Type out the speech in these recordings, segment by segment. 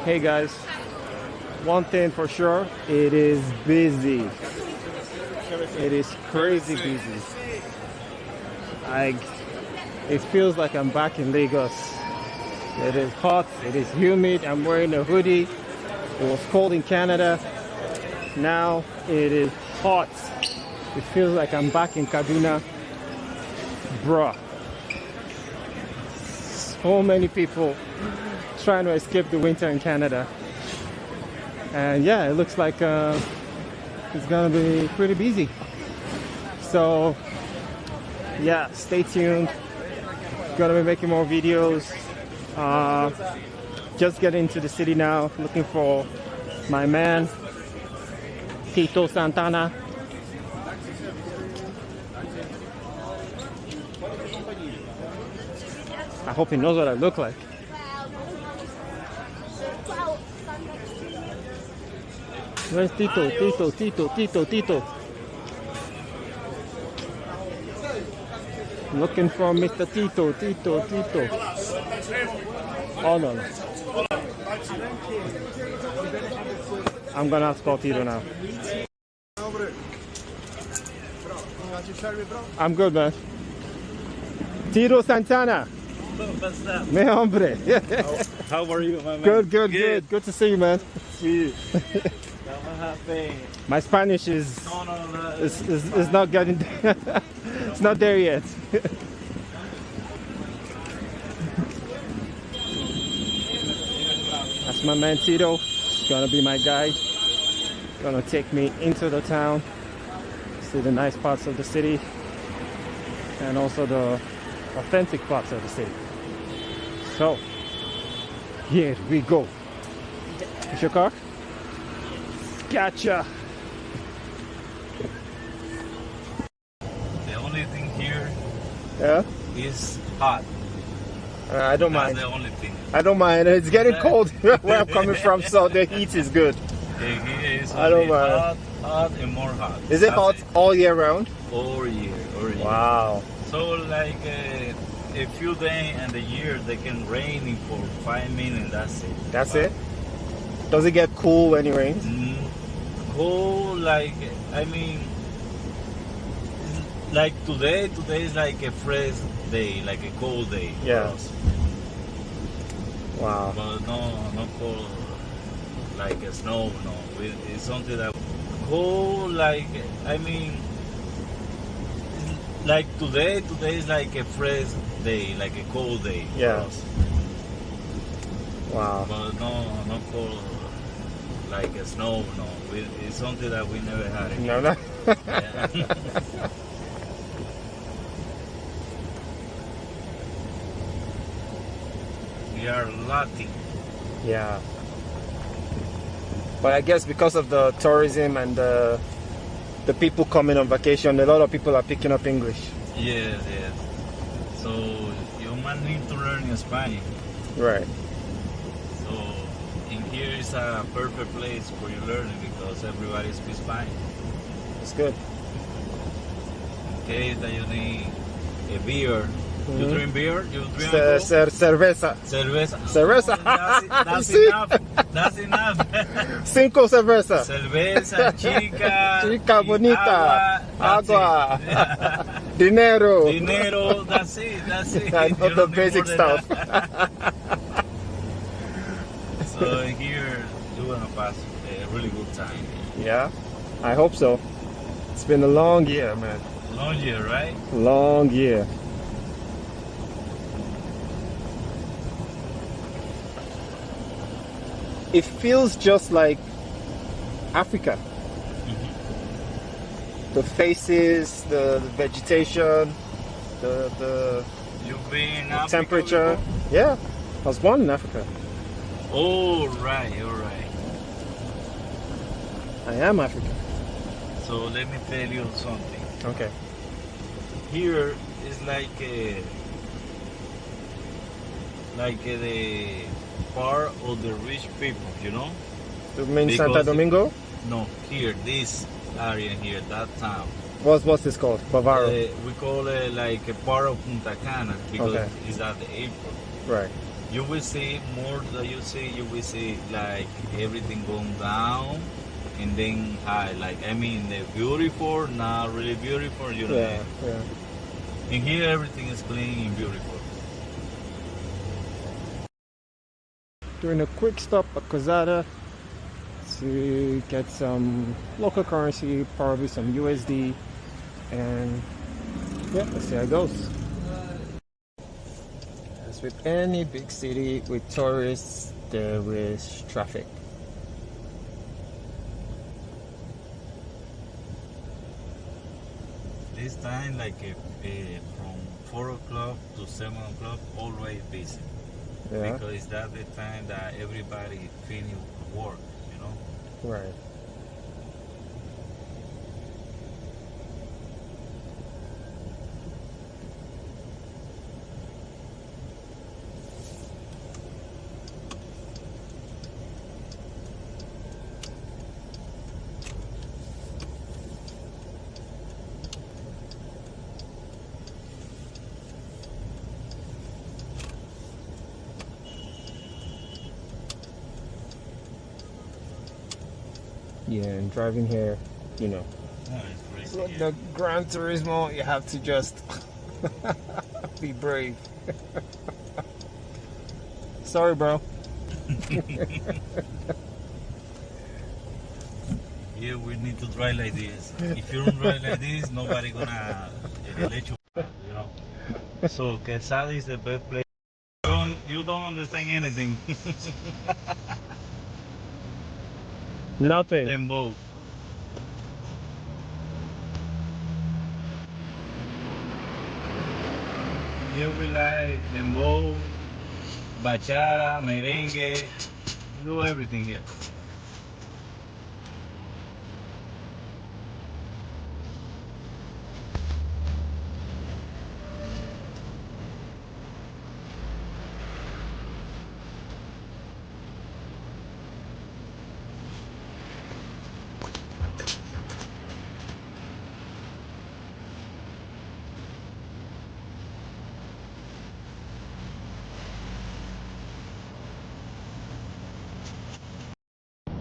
Hey guys, one thing for sure, it is busy. It is crazy busy. It feels like I'm back in Lagos. It is hot, it is humid, I'm wearing a hoodie. It was cold in Canada. Now it is hot. It feels like I'm back in Kaduna. Bruh. So many people trying to escape the winter in Canada. And yeah, it looks like it's gonna be pretty busy. So yeah, stay tuned. Gonna be making more videos. Just getting into the city now, looking for my man Tito Santana. I hope he knows what I look like. Where's Tito? Tito. Looking for Mr. Tito. Oh no. I'm gonna have to call Tito now. I'm good, man. Tito Santana. Me hombre. How are you, my man? Good. Good to see you, man. See you. My Spanish is not getting it's not there yet. That's my man Tito. He's gonna be my guide. Gonna take me into the town, see the nice parts of the city, and also the authentic parts of the city. So here we go. Is your car? Gotcha. The only thing here is hot. I don't mind. That's the only thing. I don't mind. It's getting cold where I'm coming from, so the heat is good. The heat is I don't mind. hot and more hot. Is it hot all year round? All year. Wow. So like a few days in the year they can rain for 5 minutes. That's it. That's it? Does it get cool when it rains? Cool, like today is like a fresh day, like a cold day for us. Wow. But no cold like a snow. No, it's something that cold, like today is like a fresh day, like a cold day for us. Wow. But no cold like a snow. No, it's something that we never had again. No. Yeah. We are lucky. Yeah. But I guess because of the tourism and the people coming on vacation, a lot of people are picking up English. Yes. So you might need to learn Spanish. Right. So in here is a perfect place for you learning because everybody speaks Spanish. It's good. In case that you need a beer. You drink beer? You drink cerveza. Cerveza. That's enough. That's enough. 5 cerveza. Cerveza, chica bonita, agua, dinero. That's it. I know the basic stuff. So here you're gonna pass a really good time. Yeah, I hope so. It's been a long year, man. Long year, right? Long year. It feels just like Africa. The faces, the vegetation, the You've been in Africa temperature. before? Yeah, I was born in Africa. All right, all right. I am African. So let me tell you something. Okay. Here is like the part of the rich people, you know? You mean Because Santa Domingo? No, here, this area here, that town. What's this called? Bavaro. We call it like a part of Punta Cana because Okay. it's at the airport. Right. You will see more that you will see like everything going down and then high. Like, I mean, the beautiful, not really beautiful, you know. Yeah, yeah. And here everything is clean and beautiful. Doing a quick stop at Cozada to get some local currency, probably some USD, and yeah, let's see how it goes. As with any big city with tourists, there is traffic. This time, like from 4 o'clock to 7 o'clock, always busy. Yeah, Because that's the time that everybody finish work, you know. right. Yeah, and driving here, you know, Oh, it's like crazy. the Gran Turismo, you have to just be brave. Sorry, bro. Yeah, we need to drive like this. If you don't drive like this, nobody gonna let you, you know. So Quesada is the best place. You don't understand anything. Nothing. Them both. Here we like dembow, bachata, merengue, do everything here.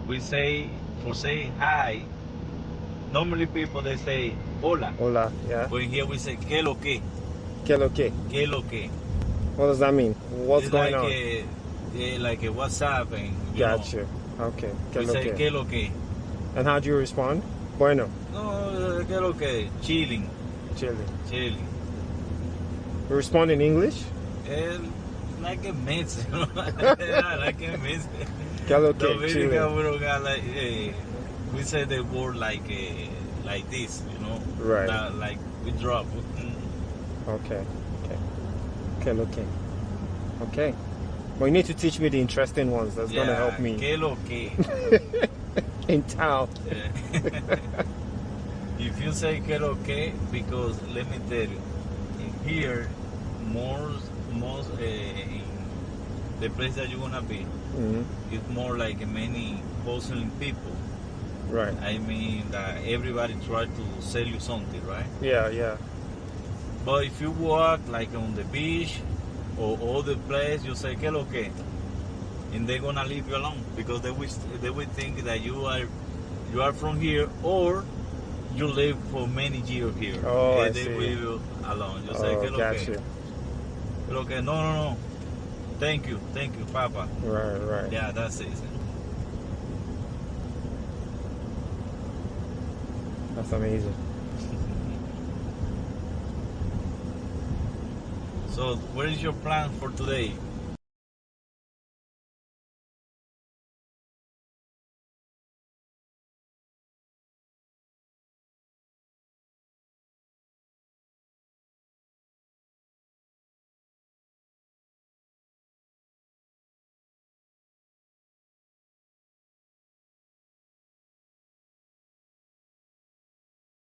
We say, for say hi, normally people they say hola, Hola, yeah. but here we say que lo que, ¿Qué lo que? que lo que. What does that mean? What's It's going like on? like a WhatsApp and you Got know, you. Okay. ¿Qué we lo say que? que lo que. And how do you respond? Bueno. No, que lo que, chilling, Chilling. chilling. You respond in English? Like a mix, you know? Yeah, like a mix. ¿Qué lo que? Dominican Chilling. we don't got like we say the word like this, you know? Right. Not like we drop. Okay. Okay. ¿Qué lo que? Okay. Well, you need to teach me the interesting ones. That's gonna help me Que lo que. in town. Yeah. If you say que lo que, because let me tell you, in here, most in the place that you're gonna be, Mhm. it's more like many hustling people. Right. I mean that everybody try to sell you something, right? Yeah. Yeah. But if you walk like on the beach or other place, you say que lo que, and they're gonna leave you alone because they will think that you are from here or you live for many years here. Oh, I and they see. leave you alone. You say que Oh, lo got que, you. que lo que, no. Thank you, Papa. Right. Yeah, that's it. That's amazing. So, what is your plan for today?